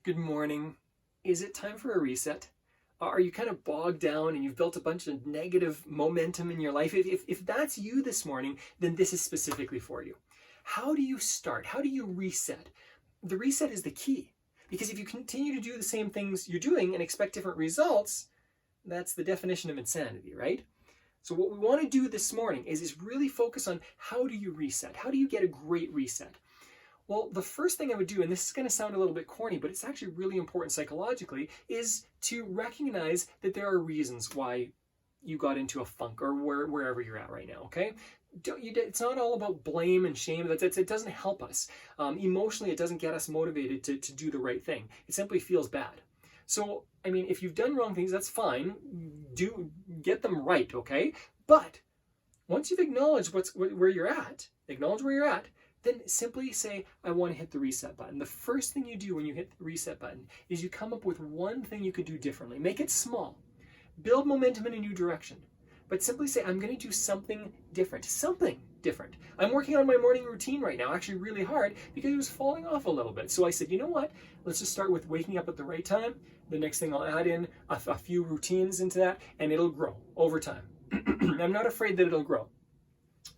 Good morning. Is it time for a reset? Are you kind of bogged down and you've built a bunch of negative momentum in your life? If that's you this morning, then this is specifically for you. How do you start? How do you reset? The reset is the key. Because if you continue to do the same things you're doing and expect different results, that's the definition of insanity, right? So what we want to do this morning is really focus on how do you reset? How do you get a great reset? Well, the first thing I would do, and this is going to sound a little bit corny, but it's actually really important psychologically, is to recognize that there are reasons why you got into a funk or wherever you're at right now, okay? It's not all about blame and shame. It doesn't help us. Emotionally, it doesn't get us motivated to do the right thing. It simply feels bad. So, I mean, if you've done wrong things, that's fine. Get them right, okay? But once you've acknowledged where you're at, then simply say, I want to hit the reset button. The first thing you do when you hit the reset button is you come up with one thing you could do differently. Make it small. Build momentum in a new direction. But simply say, I'm going to do something different. Something different. I'm working on my morning routine right now, actually really hard, because it was falling off a little bit. So I said, you know what? Let's just start with waking up at the right time. The next thing I'll add in a few routines into that, and it'll grow over time. I'm not afraid that it'll grow,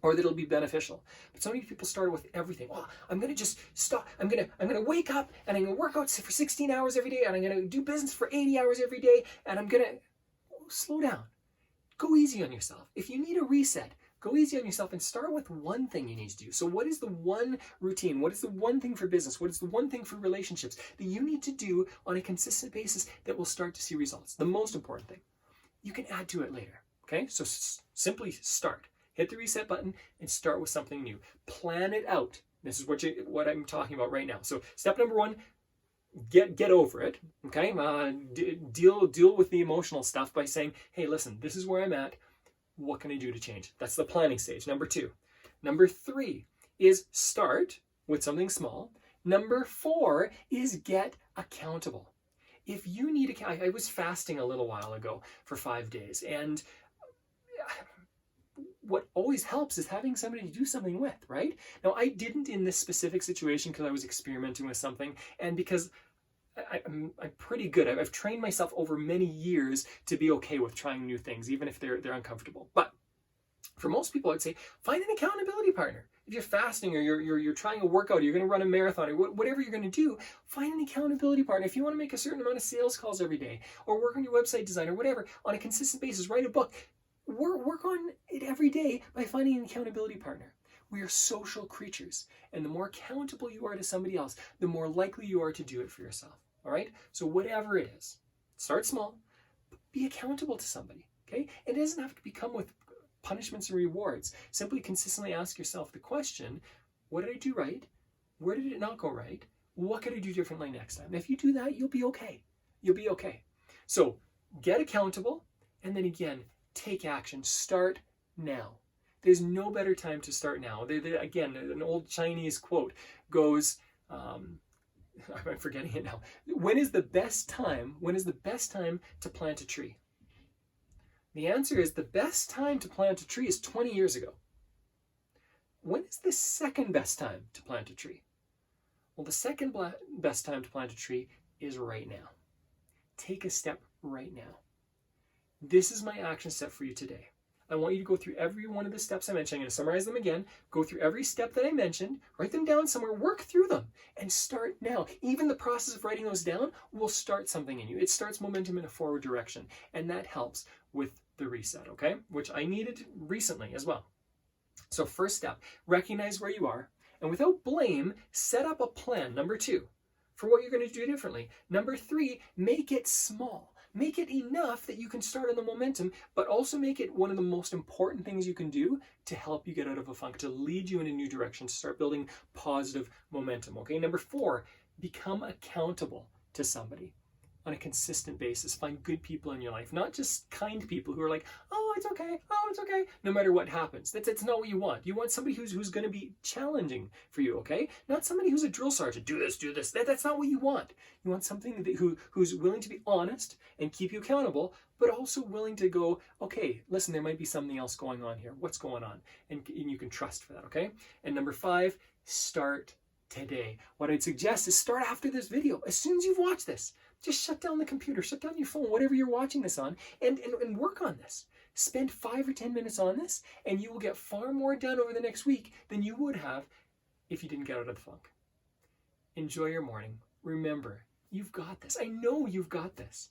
or that it'll be beneficial. But so many people start with everything. Oh, I'm gonna just stop. I'm gonna wake up and I'm gonna work out for 16 hours every day, and I'm gonna do business for 80 hours every day, and I'm gonna slow down. Go easy on yourself. If you need a reset, go easy on yourself and start with one thing you need to do. So what is the one routine? What is the one thing for business? What is the one thing for relationships that you need to do on a consistent basis that will start to see results? The most important thing. You can add to it later. Okay, so simply start. Hit the reset button and start with something new. Plan it out. This is what I'm talking about right now. So step number one, get over it. Okay, deal with the emotional stuff by saying, hey, listen, this is where I'm at. What can I do to change? That's the planning stage. Number two. Number three is start with something small. Number four is get accountable. If you need I was fasting a little while ago for 5 days, and what always helps is having somebody to do something with, right? Now, I didn't in this specific situation because I was experimenting with something, and because I'm pretty good. I've trained myself over many years to be okay with trying new things, even if they're uncomfortable. But for most people, I'd say find an accountability partner. If you're fasting or you're trying a workout, or you're going to run a marathon, or whatever you're going to do, find an accountability partner. If you want to make a certain amount of sales calls every day, or work on your website design, or whatever, on a consistent basis, write a book. Work on it every day by finding an accountability partner. We are social creatures, and the more accountable you are to somebody else, the more likely you are to do it for yourself. All right? So whatever it is, start small, be accountable to somebody. Okay? It doesn't have to become with punishments and rewards. Simply consistently ask yourself the question, what did I do right? Where did it not go right? What could I do differently next time? If you do that, you'll be okay. You'll be okay. So get accountable, and then again, take action. Start now. There's no better time to start now. Again, an old Chinese quote goes, I'm forgetting it now. When is the best time to plant a tree? The answer is the best time to plant a tree is 20 years ago. When is the second best time to plant a tree? Well, the second best time to plant a tree is right now. Take a step right now. This is my action step for you today. I want you to go through every one of the steps I mentioned. I'm going to summarize them again. Go through every step that I mentioned, write them down somewhere, work through them, and start now. Even the process of writing those down will start something in you. It starts momentum in a forward direction, and that helps with the reset, okay? Which I needed recently as well. So first step, recognize where you are, and without blame, set up a plan, number two, for what you're going to do differently. Number three, make it small. Make it enough that you can start on the momentum, but also make it one of the most important things you can do to help you get out of a funk, to lead you in a new direction, to start building positive momentum, okay? Number four, become accountable to somebody on a consistent basis. Find good people in your life, not just kind people who are like, oh, it's okay, no matter what happens. That's not what you want. You want somebody who's going to be challenging for you, okay? Not somebody who's a drill sergeant, do this. That's not what you want. You want something who's willing to be honest and keep you accountable, but also willing to go, okay, listen, there might be something else going on here. What's going on? And you can trust for that, okay? And number five, start today. What I'd suggest is start after this video. As soon as you've watched this, just shut down the computer, shut down your phone, whatever you're watching this on, and work on this. Spend 5 or 10 minutes on this, and you will get far more done over the next week than you would have if you didn't get out of the funk. Enjoy your morning. Remember, you've got this. I know you've got this.